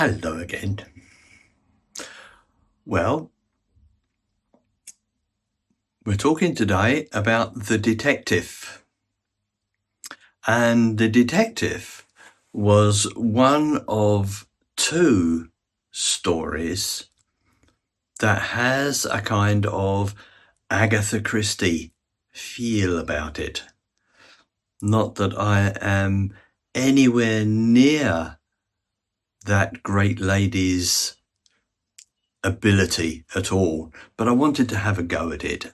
Hello again. Well, we're talking today about the detective. And the detective was one of two stories that has a kind of Agatha Christie feel about it. Not that I am anywhere near that great lady's ability at all, but I wanted to have a go at it.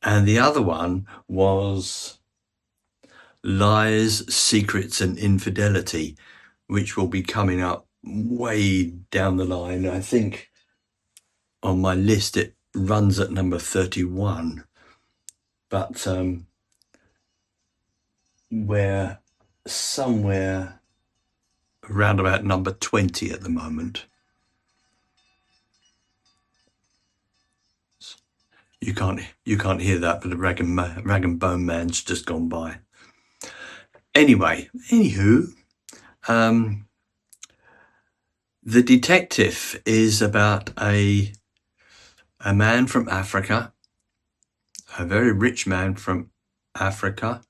And the other one was Lies, Secrets and Infidelity, which will be coming up way down the line. I think on my list it runs at number 31, but we're somewhere around about number 20 at the moment. You can't hear that, but the rag and bone man's just gone by. Anywho, the detective is about a man from Africa, a very rich man from Africa,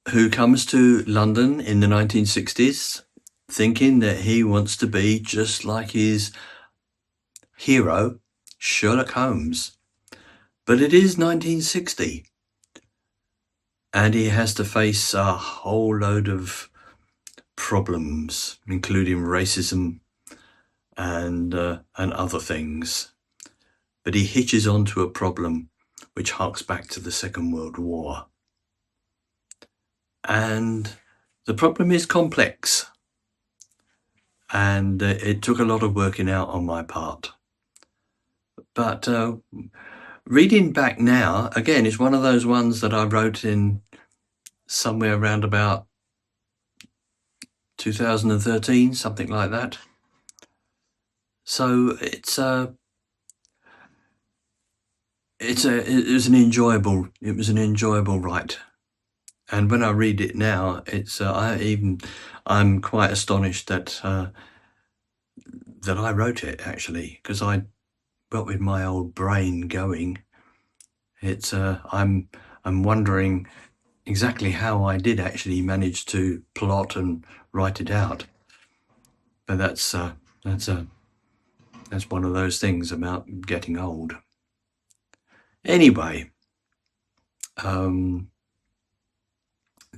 who comes to London in the 1960s, thinking that he wants to be just like his hero, Sherlock Holmes. But it is 1960, and he has to face a whole load of problems, including racism and other things. But he hitches onto a problem which harks back to the Second World War. And the problem is complex, and it took a lot of working out on my part. But reading back now, again, it's one of those ones that I wrote in somewhere around about 2013, something like that. So it was an enjoyable write. And when I read it now, I'm quite astonished that I wrote it, actually, because I got with my old brain going. I'm wondering exactly how I did actually manage to plot and write it out. But that's one of those things about getting old. Anyway,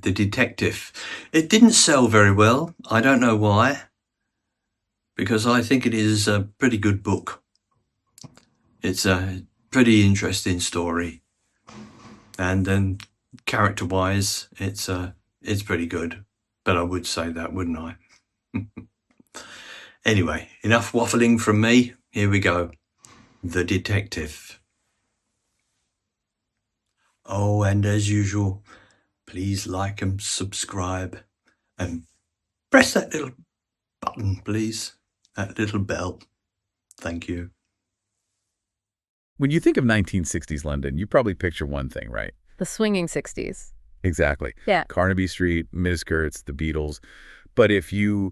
The Detective. It didn't sell very well. I don't know why, because I think it is a pretty good book. It's a pretty interesting story, and then character-wise, it's pretty good. But I would say that, wouldn't I? Anyway, enough waffling from me. Here we go. The Detective. Oh, and as usual, please like and subscribe and press that little button, please. That little bell. Thank you. When you think of 1960s London, you probably picture one thing, right? The swinging 60s. Exactly. Yeah. Carnaby Street, miniskirts, the Beatles. But if you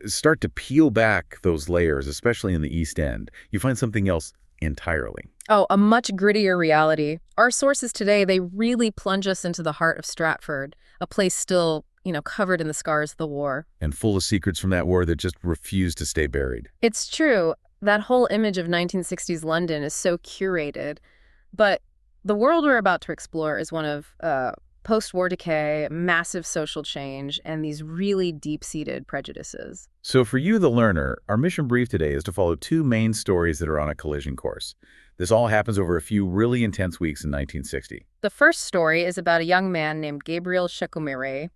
start to peel back those layers, especially in the East End, you find something else entirely. Oh, a much grittier reality. Our sources today, they really plunge us into the heart of Stratford, a place still, covered in the scars of the war. And full of secrets from that war that just refuse to stay buried. It's true. That whole image of 1960s London is so curated. But the world we're about to explore is one of post-war decay, massive social change, and these really deep-seated prejudices. So for you, the learner, our mission brief today is to follow two main stories that are on a collision course. This all happens over a few really intense weeks in 1960. The first story is about a young man named Gabriel Chukwumereije.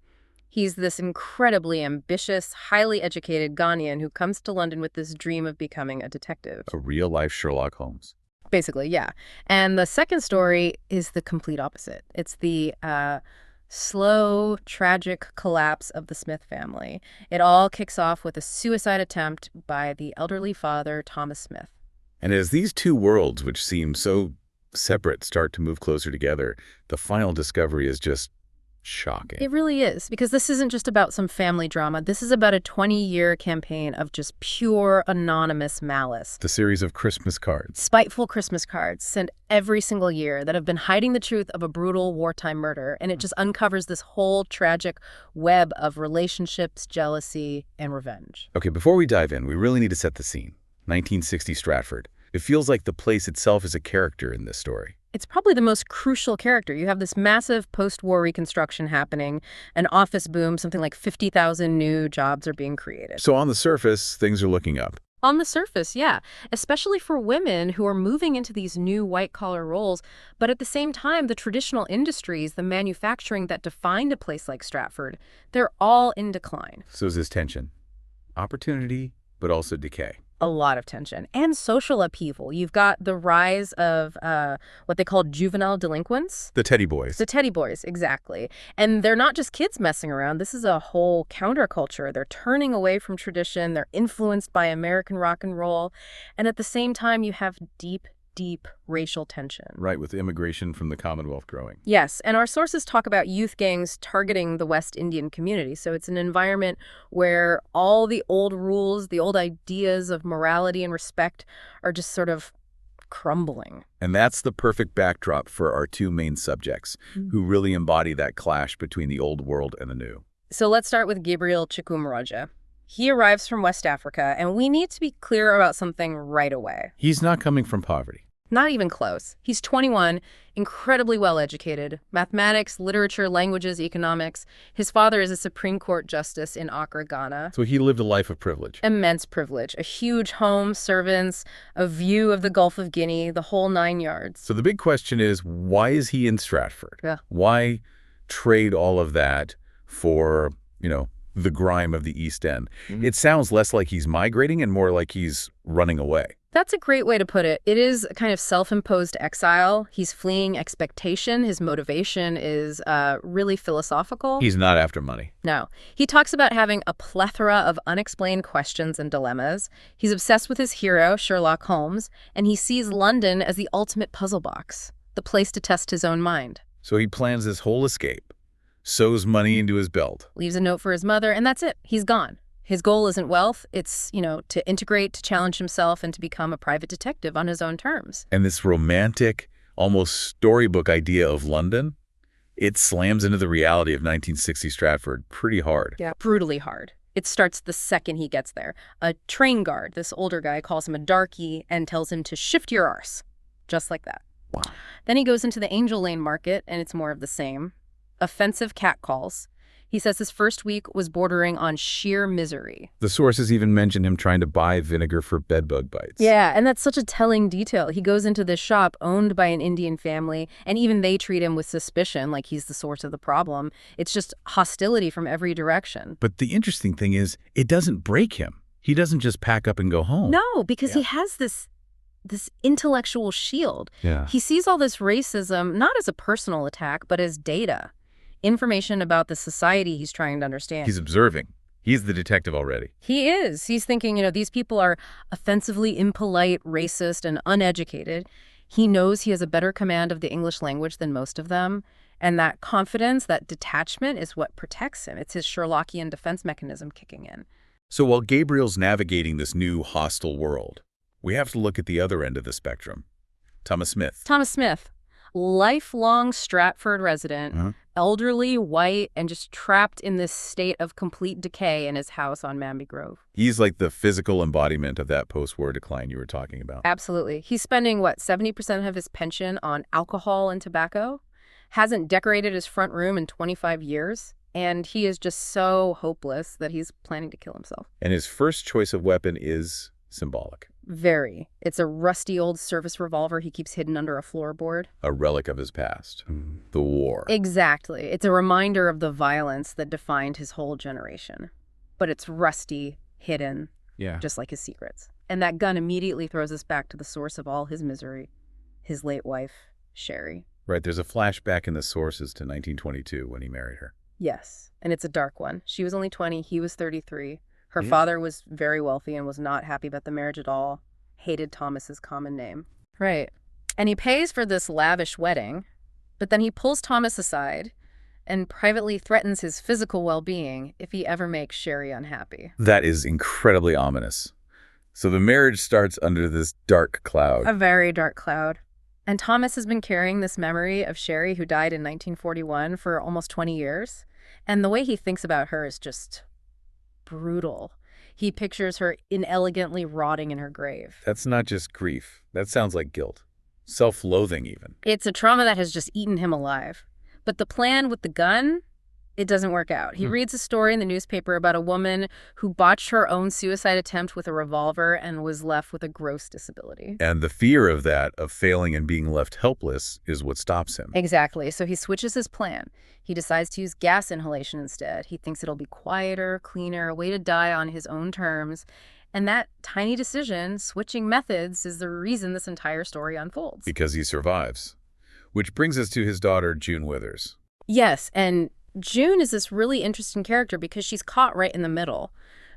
He's this incredibly ambitious, highly educated Ghanaian who comes to London with this dream of becoming a detective. A real-life Sherlock Holmes. Basically, yeah. And the second story is the complete opposite. It's the slow, tragic collapse of the Smith family. It all kicks off with a suicide attempt by the elderly father, Thomas Smith. And as these two worlds, which seem so separate, start to move closer together, the final discovery is just Shocking. It really is, because this isn't just about some family drama. This is about a 20-year campaign of just pure anonymous malice. The series of Christmas cards. Spiteful Christmas cards sent every single year that have been hiding the truth of a brutal wartime murder, and it just uncovers this whole tragic web of relationships, jealousy, and revenge. Okay, before we dive in, we really need to set the scene. 1960 Stratford. It feels like the place itself is a character in this story. It's probably the most crucial character. You have this massive post-war reconstruction happening, an office boom, something like 50,000 new jobs are being created. So on the surface, things are looking up. On the surface, yeah, especially for women who are moving into these new white-collar roles. But at the same time, the traditional industries, the manufacturing that defined a place like Stratford, they're all in decline. So is this tension. Opportunity, but also decay. A lot of tension and social upheaval. You've got the rise of what they call juvenile delinquents. The teddy boys. The teddy boys, exactly. And they're not just kids messing around. This is a whole counterculture. They're turning away from tradition. They're influenced by American rock and roll. And at the same time, you have deep racial tension. Right, with immigration from the Commonwealth growing. Yes, and our sources talk about youth gangs targeting the West Indian community. So it's an environment where all the old rules, the old ideas of morality and respect are just sort of crumbling. And that's the perfect backdrop for our two main subjects, who really embody that clash between the old world and the new. So let's start with Gabriel Chukwumereije. He arrives from West Africa, and we need to be clear about something right away. He's not coming from poverty. Not even close. He's 21, incredibly well-educated. Mathematics, literature, languages, economics. His father is a Supreme Court justice in Accra, Ghana. So he lived a life of privilege. Immense privilege. A huge home, servants, a view of the Gulf of Guinea, the whole 9 yards. So the big question is, why is he in Stratford? Yeah. Why trade all of that for, the grime of the East End? It sounds less like he's migrating and more like he's running away. That's a great way to put it. It is a kind of self-imposed exile. He's fleeing expectation. His motivation is really philosophical. He's not after money. No. He talks about having a plethora of unexplained questions and dilemmas. He's obsessed with his hero, Sherlock Holmes, and he sees London as the ultimate puzzle box, the place to test his own mind. So he plans his whole escape, sews money into his belt. Leaves a note for his mother, and that's it. He's gone. His goal isn't wealth. It's, to integrate, to challenge himself, and to become a private detective on his own terms. And this romantic, almost storybook idea of London, it slams into the reality of 1960 Stratford pretty hard. Yeah, brutally hard. It starts the second he gets there. A train guard, this older guy, calls him a darky and tells him to shift your arse. Just like that. Wow. Then he goes into the Angel Lane market, and it's more of the same. Offensive catcalls. He says his first week was bordering on sheer misery. The sources even mention him trying to buy vinegar for bedbug bites. Yeah, and that's such a telling detail. He goes into this shop owned by an Indian family, and even they treat him with suspicion, like he's the source of the problem. It's just hostility from every direction. But the interesting thing is, it doesn't break him. He doesn't just pack up and go home. No, because he has this intellectual shield. Yeah. He sees all this racism not as a personal attack, but as data. Information about the society he's trying to understand. He's observing. He's the detective already. He is. He's thinking, these people are offensively impolite, racist, and uneducated. He knows he has a better command of the English language than most of them. And that confidence, that detachment is what protects him. It's his Sherlockian defense mechanism kicking in. So while Gabriel's navigating this new hostile world, we have to look at the other end of the spectrum. Thomas Smith. Thomas Smith, lifelong Stratford resident, elderly, white, and just trapped in this state of complete decay in his house on Manby Grove. He's like the physical embodiment of that post-war decline you were talking about. Absolutely. He's spending, 70% of his pension on alcohol and tobacco, hasn't decorated his front room in 25 years, and he is just so hopeless that he's planning to kill himself. And his first choice of weapon is symbolic. Very. It's a rusty old service revolver he keeps hidden under a floorboard. A relic of his past. The war. Exactly. It's a reminder of the violence that defined his whole generation. But it's rusty, hidden, just like his secrets. And that gun immediately throws us back to the source of all his misery, his late wife, Sherry. Right, there's a flashback in the sources to 1922 when he married her. Yes, and it's a dark one. She was only 20, he was 33. Her father was very wealthy and was not happy about the marriage at all. Hated Thomas's common name. Right. And he pays for this lavish wedding, but then he pulls Thomas aside and privately threatens his physical well-being if he ever makes Sherry unhappy. That is incredibly ominous. So the marriage starts under this dark cloud. A very dark cloud. And Thomas has been carrying this memory of Sherry, who died in 1941, for almost 20 years. And the way he thinks about her is just brutal. He pictures her inelegantly rotting in her grave. That's not just grief. That sounds like guilt. Self-loathing even. It's a trauma that has just eaten him alive. But the plan with the gun, it doesn't work out. He reads a story in the newspaper about a woman who botched her own suicide attempt with a revolver and was left with a gross disability. And the fear of that, of failing and being left helpless, is what stops him. Exactly. So he switches his plan. He decides to use gas inhalation instead. He thinks it'll be quieter, cleaner, a way to die on his own terms. And that tiny decision, switching methods, is the reason this entire story unfolds. Because he survives. Which brings us to his daughter, June Withers. Yes, and June is this really interesting character because she's caught right in the middle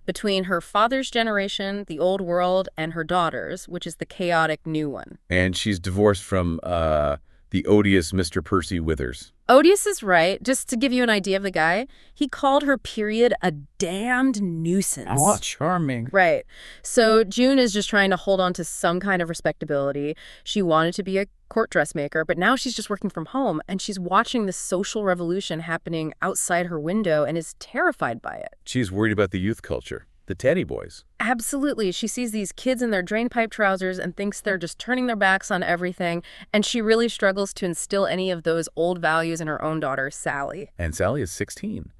between her father's generation, the old world, and her daughter's, which is the chaotic new one. And she's divorced from the odious Mr. Percy Withers. Odious is right. Just to give you an idea of the guy, he called her period a damned nuisance. Oh, charming. Right. So June is just trying to hold on to some kind of respectability. She wanted to be a court dressmaker, but now she's just working from home, and she's watching this social revolution happening outside her window and is terrified by it. She's worried about the youth culture, the teddy boys. Absolutely. She sees these kids in their drainpipe trousers and thinks they're just turning their backs on everything, and she really struggles to instill any of those old values in her own daughter, Sally. And Sally is 16,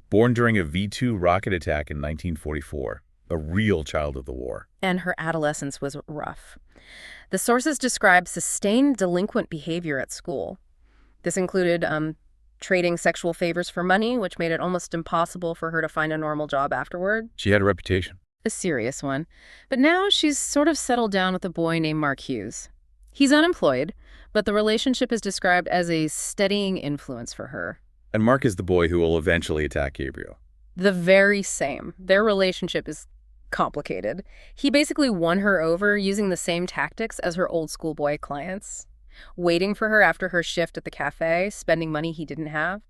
born during a V-2 rocket attack in 1944, a real child of the war. And her adolescence was rough. The sources describe sustained delinquent behavior at school. This included trading sexual favors for money, which made it almost impossible for her to find a normal job afterward. She had a reputation. A serious one. But now she's sort of settled down with a boy named Mark Hughes. He's unemployed, but the relationship is described as a steadying influence for her. And Mark is the boy who will eventually attack Gabriel. The very same. Their relationship is complicated. He basically won her over using the same tactics as her old schoolboy clients. Waiting for her after her shift at the cafe, spending money he didn't have.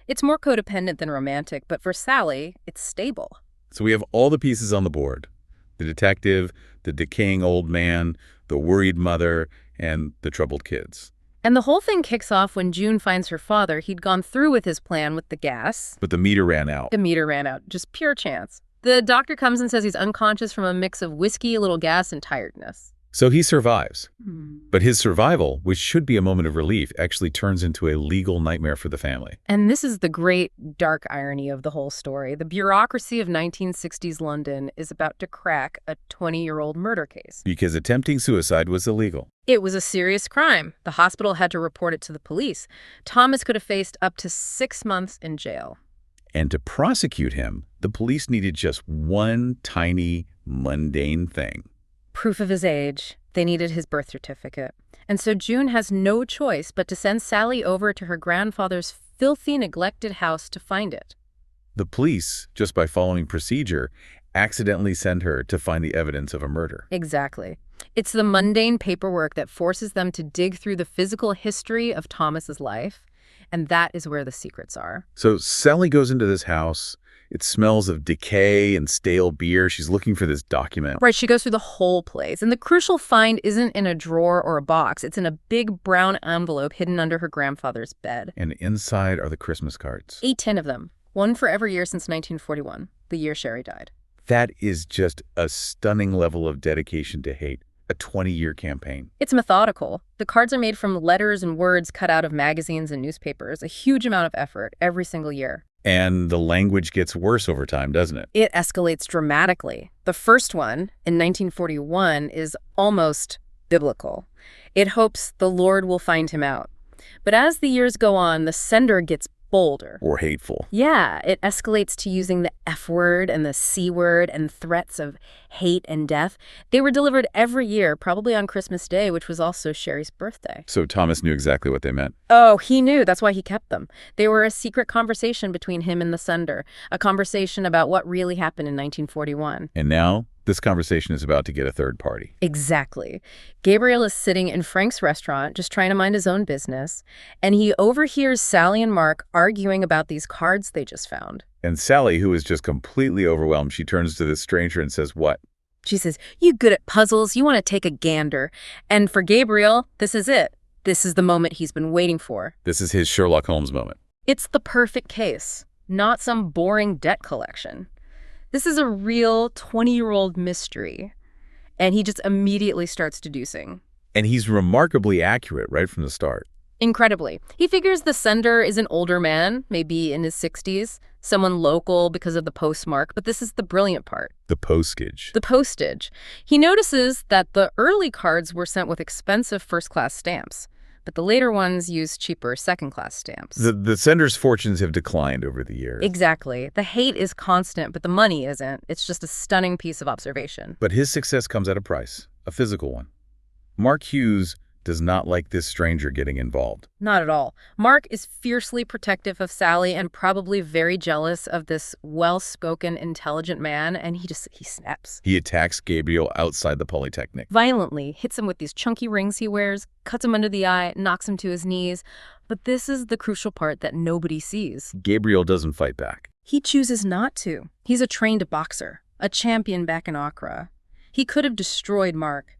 It's more codependent than romantic, but for Sally, it's stable. So we have all the pieces on the board. The detective, the decaying old man, the worried mother, and the troubled kids. And the whole thing kicks off when June finds her father. He'd gone through with his plan with the gas. But the meter ran out. The meter ran out. Just pure chance. The doctor comes and says he's unconscious from a mix of whiskey, a little gas, and tiredness. So he survives. But his survival, which should be a moment of relief, actually turns into a legal nightmare for the family. And this is the great dark irony of the whole story. The bureaucracy of 1960s London is about to crack a 20-year-old murder case. Because attempting suicide was illegal. It was a serious crime. The hospital had to report it to the police. Thomas could have faced up to 6 months in jail. And to prosecute him, the police needed just one tiny, mundane thing. Proof of his age. They needed his birth certificate. And so June has no choice but to send Sally over to her grandfather's filthy, neglected house to find it. The police, just by following procedure, accidentally send her to find the evidence of a murder. Exactly. It's the mundane paperwork that forces them to dig through the physical history of Thomas's life, and that is where the secrets are. So Sally goes into this house. It smells of decay and stale beer. She's looking for this document. Right, she goes through the whole place. And the crucial find isn't in a drawer or a box. It's in a big brown envelope hidden under her grandfather's bed. And inside are the Christmas cards. 10 of them. One for every year since 1941, the year Sherry died. That is just a stunning level of dedication to hate. A 20-year campaign. It's methodical. The cards are made from letters and words cut out of magazines and newspapers. A huge amount of effort every single year. And the language gets worse over time, doesn't it? It escalates dramatically. The first one, in 1941, is almost biblical. It hopes the Lord will find him out. But as the years go on, the sender gets bolder. Or hateful. Yeah, it escalates to using the F word and the C word and threats of hate and death. They were delivered every year, probably on Christmas Day, which was also Sherry's birthday. So Thomas knew exactly what they meant. Oh, he knew. That's why he kept them. They were a secret conversation between him and the sender, a conversation about what really happened in 1941. And now, This conversation is about to get a third party. Exactly. Gabriel is sitting in Frank's restaurant, just trying to mind his own business, and he overhears Sally and Mark arguing about these cards they just found. And Sally, who is just completely overwhelmed, she turns to this stranger and says, what? She says, "You good at puzzles, you want to take a gander." And for Gabriel, this is it. This is the moment he's been waiting for. This is his Sherlock Holmes moment. It's the perfect case, not some boring debt collection. This is a real 20-year-old mystery. And he just immediately starts deducing. And he's remarkably accurate right from the start. Incredibly. He figures the sender is an older man, maybe in his 60s, someone local because of the postmark, but this is the brilliant part. The postage. The postage. He notices that the early cards were sent with expensive first-class stamps, but the later ones used cheaper second-class stamps. The sender's fortunes have declined over the years. Exactly. The hate is constant, but the money isn't. It's just a stunning piece of observation. But his success comes at a price, a physical one. Mark Hughes does not like this stranger getting involved. Not at all. Mark is fiercely protective of Sally and probably very jealous of this well-spoken, intelligent man, and he snaps. He attacks Gabriel outside the Polytechnic. Violently, hits him with these chunky rings he wears, cuts him under the eye, knocks him to his knees. But this is the crucial part that nobody sees. Gabriel doesn't fight back. He chooses not to. He's a trained boxer, a champion back in Accra. He could have destroyed Mark.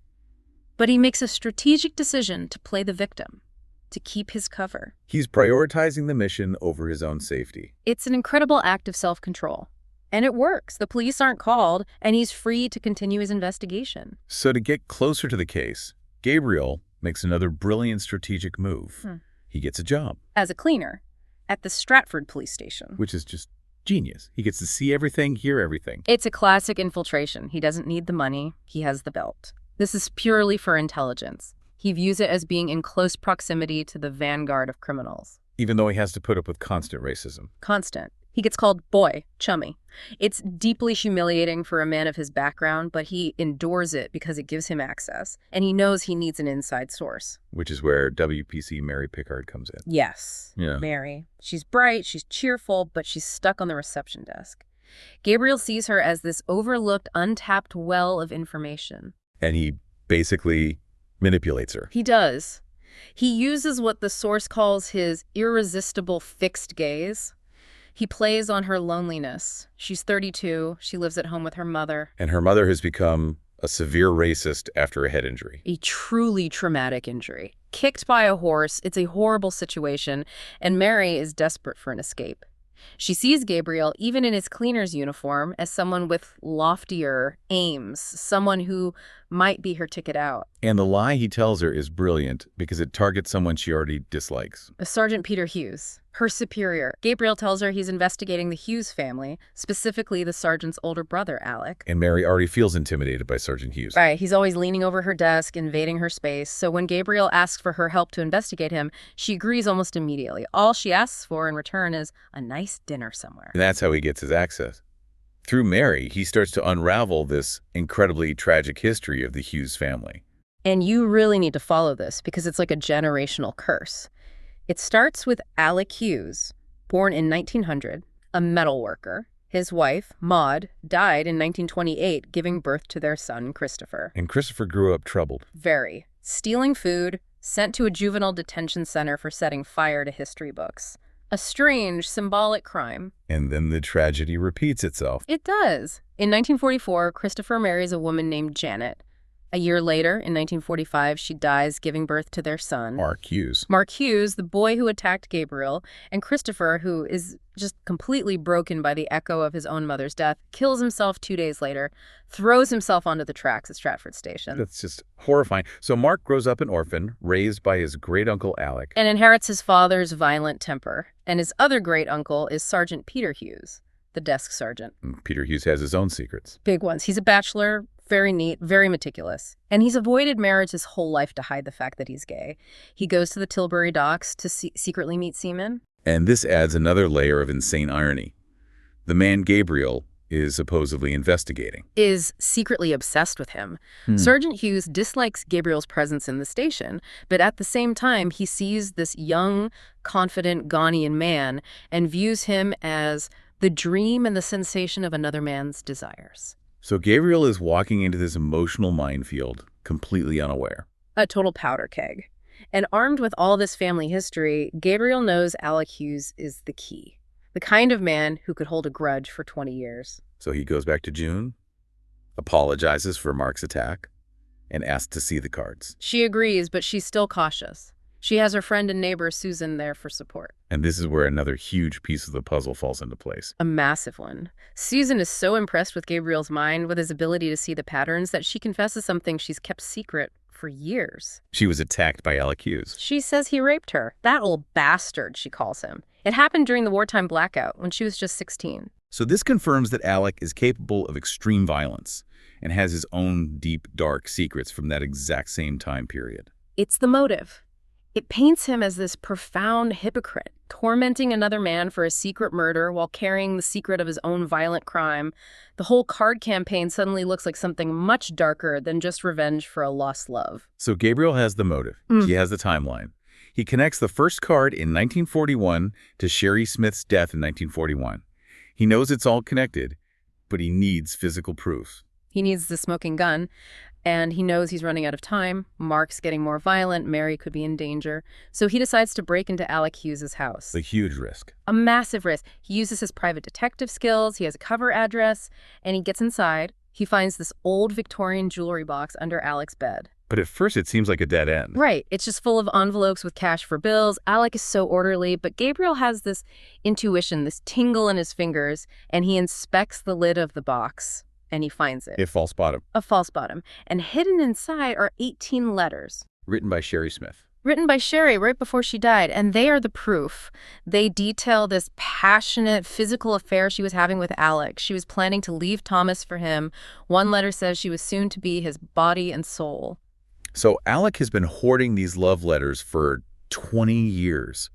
But he makes a strategic decision to play the victim, to keep his cover. He's prioritizing the mission over his own safety. It's an incredible act of self-control. And it works. The police aren't called, and he's free to continue his investigation. So to get closer to the case, Gabriel makes another brilliant strategic move. He gets a job. As a cleaner at the Stratford police station. Which is just genius. He gets to see everything, hear everything. It's a classic infiltration. He doesn't need the money. He has the belt. This is purely for intelligence. He views it as being in close proximity to the vanguard of criminals. Even though he has to put up with constant racism. Constant. He gets called boy, chummy. It's deeply humiliating for a man of his background, but he endures it because it gives him access. And he knows he needs an inside source. Which is where WPC Mary Pickard comes in. Yes. Yeah. Mary. She's bright, she's cheerful, but she's stuck on the reception desk. Gabriel sees her as this overlooked, untapped well of information. And he basically manipulates her. He does. He uses what the source calls his irresistible fixed gaze. He plays on her loneliness. She's 32. She lives at home with her mother. And her mother has become a severe racist after a head injury. A truly traumatic injury. Kicked by a horse. It's a horrible situation, and Mary is desperate for an escape. She sees Gabriel, even in his cleaner's uniform, as someone with loftier aims, someone who might be her ticket out. And the lie he tells her is brilliant because it targets someone she already dislikes. Sergeant Peter Hughes, her superior. Gabriel tells her he's investigating the Hughes family, specifically the sergeant's older brother, Alec. And Mary already feels intimidated by Sergeant Hughes. Right, he's always leaning over her desk, invading her space. So when Gabriel asks for her help to investigate him, she agrees almost immediately. All she asks for in return is a nice dinner somewhere. And that's how he gets his access. Through Mary, he starts to unravel this incredibly tragic history of the Hughes family. And you really need to follow this because it's like a generational curse. It starts with Alec Hughes, born in 1900, a metal worker. His wife, Maud, died in 1928, giving birth to their son, Christopher. And Christopher grew up troubled. Very. Stealing food, sent to a juvenile detention center for setting fire to history books. A strange, symbolic crime. And then the tragedy repeats itself. It does. In 1944, Christopher marries a woman named Janet. A year later, in 1945, she dies, giving birth to their son, Mark Hughes. Mark Hughes, the boy who attacked Gabriel, and Christopher, who is just completely broken by the echo of his own mother's death, kills himself 2 days later, throws himself onto the tracks at Stratford Station. That's just horrifying. So Mark grows up an orphan, raised by his great-uncle Alec. And inherits his father's violent temper. And his other great-uncle is Sergeant Peter Hughes, the desk sergeant. Peter Hughes has his own secrets. Big ones. He's a bachelor, very neat, very meticulous. And he's avoided marriage his whole life to hide the fact that he's gay. He goes to the Tilbury docks to secretly meet seamen. And this adds another layer of insane irony. The man Gabriel is supposedly investigating. Is secretly obsessed with him. Sergeant Hughes dislikes Gabriel's presence in the station, but at the same time, he sees this young, confident Ghanaian man and views him as the dream and the sensation of another man's desires. So Gabriel is walking into this emotional minefield, completely unaware. A total powder keg. And armed with all this family history, Gabriel knows Alec Hughes is the key. The kind of man who could hold a grudge for 20 years. So he goes back to June, apologizes for Mark's attack, and asks to see the cards. She agrees, but she's still cautious. She has her friend and neighbor Susan there for support. And this is where another huge piece of the puzzle falls into place. A massive one. Susan is so impressed with Gabriel's mind, with his ability to see the patterns, that she confesses something she's kept secret for years. She was attacked by Alec Hughes. She says he raped her. That old bastard, she calls him. It happened during the wartime blackout, when she was just 16. So this confirms that Alec is capable of extreme violence and has his own deep, dark secrets from that exact same time period. It's the motive. It paints him as this profound hypocrite, tormenting another man for a secret murder while carrying the secret of his own violent crime. The whole card campaign suddenly looks like something much darker than just revenge for a lost love. So Gabriel has the motive. He has the timeline. He connects the first card in 1941 to Sherry Smith's death in 1941. He knows it's all connected, but he needs physical proof. He needs the smoking gun, and he knows he's running out of time. Mark's getting more violent. Mary could be in danger. So he decides to break into Alec Hughes' house. A huge risk. A massive risk. He uses his private detective skills. He has a cover address, and he gets inside. He finds this old Victorian jewelry box under Alec's bed. But at first it seems like a dead end. Right. It's just full of envelopes with cash for bills. Alec is so orderly, but Gabriel has this intuition, this tingle in his fingers, and he inspects the lid of the box, and he finds it. A false bottom. A false bottom. And hidden inside are 18 letters. Written by Sherry Smith. Written by Sherry right before she died, and they are the proof. They detail this passionate physical affair she was having with Alec. She was planning to leave Thomas for him. One letter says she was soon to be his body and soul. So Alec has been hoarding these love letters for 20 years.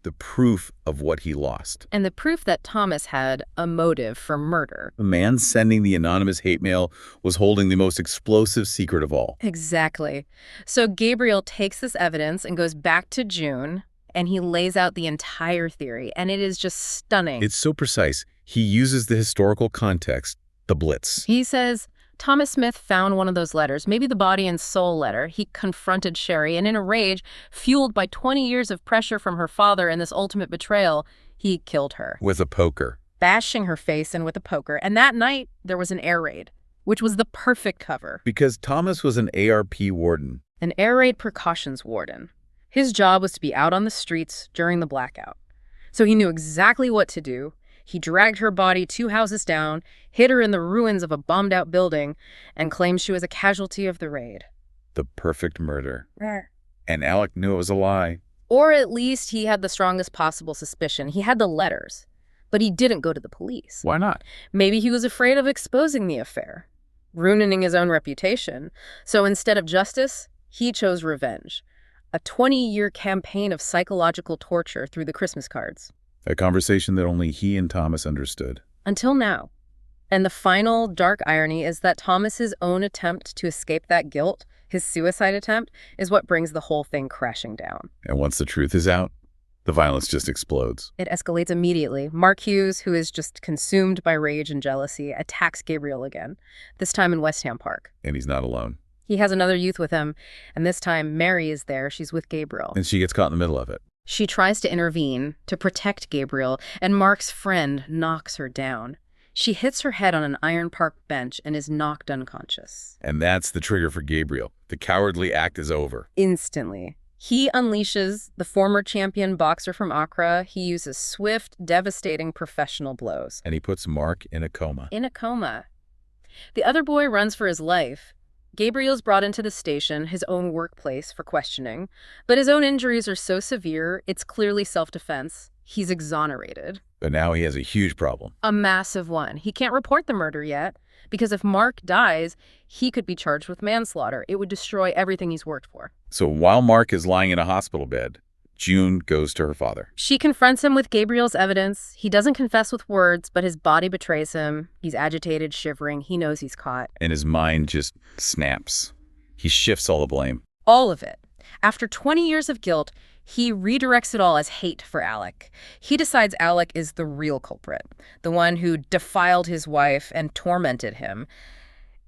The proof of what he lost. And the proof that Thomas had a motive for murder. The man sending the anonymous hate mail was holding the most explosive secret of all. Exactly. So Gabriel takes this evidence and goes back to June, and he lays out the entire theory, and it is just stunning. It's so precise. He uses the historical context, the Blitz. He says, Thomas Smith found one of those letters, maybe the body and soul letter. He confronted Sherry, and in a rage, fueled by 20 years of pressure from her father and this ultimate betrayal, he killed her. With a poker. Bashing her face in with a poker. And that night, there was an air raid, which was the perfect cover. Because Thomas was an ARP warden. An air raid precautions warden. His job was to be out on the streets during the blackout. So he knew exactly what to do. He dragged her body 2 houses down, hid her in the ruins of a bombed-out building, and claimed she was a casualty of the raid. The perfect murder. And Alec knew it was a lie. Or at least he had the strongest possible suspicion. He had the letters, but he didn't go to the police. Why not? Maybe he was afraid of exposing the affair, ruining his own reputation. So instead of justice, he chose revenge. A 20-year campaign of psychological torture through the Christmas cards. A conversation that only he and Thomas understood. Until now. And the final dark irony is that Thomas's own attempt to escape that guilt, his suicide attempt, is what brings the whole thing crashing down. And once the truth is out, the violence just explodes. It escalates immediately. Mark Hughes, who is just consumed by rage and jealousy, attacks Gabriel again, this time in West Ham Park. And he's not alone. He has another youth with him, and this time Mary is there. She's with Gabriel. And she gets caught in the middle of it. She tries to intervene, to protect Gabriel, and Mark's friend knocks her down. She hits her head on an iron park bench and is knocked unconscious. And that's the trigger for Gabriel. The cowardly act is over. Instantly. He unleashes the former champion boxer from Accra. He uses swift, devastating professional blows. And he puts Mark in a coma. In a coma. The other boy runs for his life. Gabriel's brought into the station, his own workplace, for questioning. But his own injuries are so severe, it's clearly self-defense. He's exonerated. But now he has a huge problem. A massive one. He can't report the murder yet, because if Mark dies, he could be charged with manslaughter. It would destroy everything he's worked for. So while Mark is lying in a hospital bed, June goes to her father. She confronts him with Gabriel's evidence. He doesn't confess with words, but his body betrays him. He's agitated, shivering. He knows he's caught. And his mind just snaps. He shifts all the blame. All of it. After 20 years of guilt, He redirects it all as hate for Alec. He decides Alec is the real culprit, the one who defiled his wife and tormented him.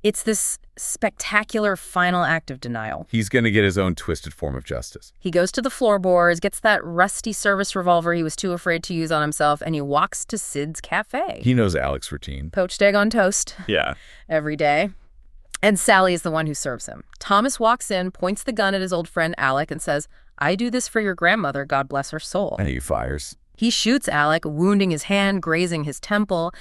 It's this spectacular final act of denial. He's going to get his own twisted form of justice. He goes to the floorboards, gets that rusty service revolver he was too afraid to use on himself, and he walks to Sid's cafe. He knows Alec's routine. Poached egg on toast. Yeah. Every day. And Sally is the one who serves him. Thomas walks in, points the gun at his old friend Alec, and says, "I do this for your grandmother, God bless her soul." And he fires. He shoots Alec, wounding his hand, grazing his temple.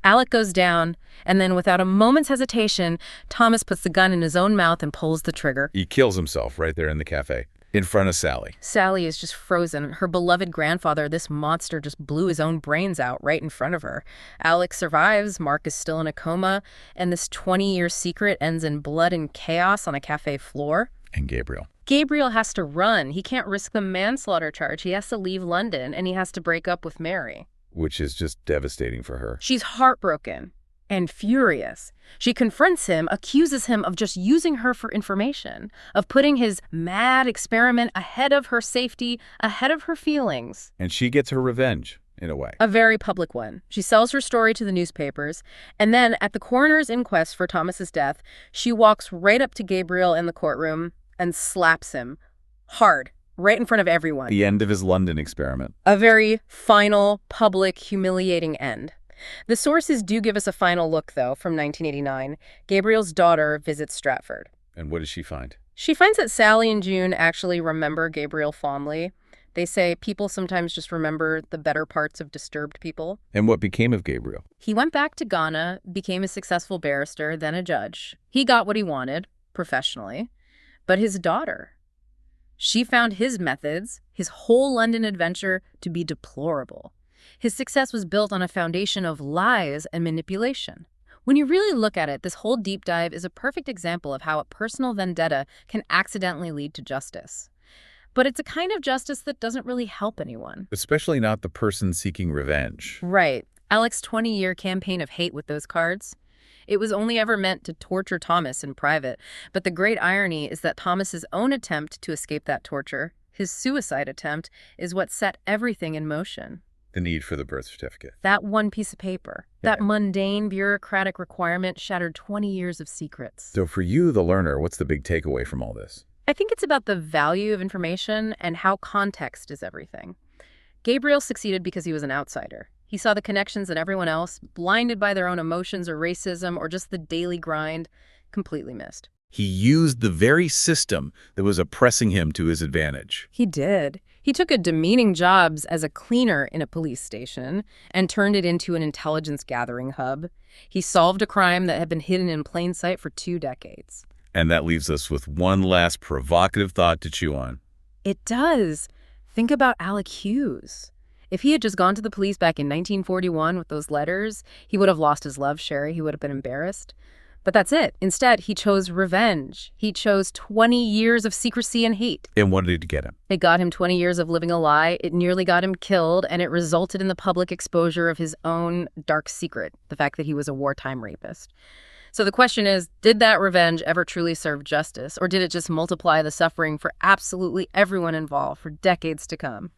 Alec goes down, and then without a moment's hesitation, Thomas puts the gun in his own mouth and pulls the trigger. He kills himself right there in the cafe, in front of Sally. Sally is just frozen. Her beloved grandfather, this monster, just blew his own brains out right in front of her. Alec survives, Mark is still in a coma, and this 20-year secret ends in blood and chaos on a cafe floor. And Gabriel. Gabriel has to run. He can't risk the manslaughter charge. He has to leave London, and he has to break up with Mary. Which is just devastating for her. She's heartbroken and furious. She confronts him, accuses him of just using her for information, of putting his mad experiment ahead of her safety, ahead of her feelings. And she gets her revenge, in a way. A very public one. She sells her story to the newspapers, and then at the coroner's inquest for Thomas's death, she walks right up to Gabriel in the courtroom and slaps him hard, right in front of everyone. The end of his London experiment. A very final, public, humiliating end. The sources do give us a final look, though, from 1989. Gabriel's daughter visits Stratford. And what does she find? She finds that Sally and June actually remember Gabriel fondly. They say people sometimes just remember the better parts of disturbed people. And what became of Gabriel? He went back to Ghana, became a successful barrister, then a judge. He got what he wanted, professionally. But his daughter, she found his methods, his whole London adventure, to be deplorable. His success was built on a foundation of lies and manipulation. When you really look at it, this whole deep dive is a perfect example of how a personal vendetta can accidentally lead to justice. But it's a kind of justice that doesn't really help anyone. Especially not the person seeking revenge. Right. Alec's 20-year campaign of hate with those cards. It was only ever meant to torture Thomas in private, but the great irony is that Thomas's own attempt to escape that torture, his suicide attempt, is what set everything in motion. The need for the birth certificate. That one piece of paper, that mundane bureaucratic requirement shattered 20 years of secrets. So for you, the learner, what's the big takeaway from all this? I think it's about the value of information and how context is everything. Gabriel succeeded because he was an outsider. He saw the connections that everyone else, blinded by their own emotions or racism or just the daily grind, completely missed. He used the very system that was oppressing him to his advantage. He did. He took a demeaning job as a cleaner in a police station and turned it into an intelligence gathering hub. He solved a crime that had been hidden in plain sight for 2 decades. And that leaves us with one last provocative thought to chew on. It does. Think about Alec Hughes. If he had just gone to the police back in 1941 with those letters, he would have lost his love, Sherry. He would have been embarrassed. But that's it. Instead, he chose revenge. He chose 20 years of secrecy and hate. And what did it get him? It got him 20 years of living a lie. It nearly got him killed, and it resulted in the public exposure of his own dark secret, the fact that he was a wartime rapist. So the question is, did that revenge ever truly serve justice, or did it just multiply the suffering for absolutely everyone involved for decades to come?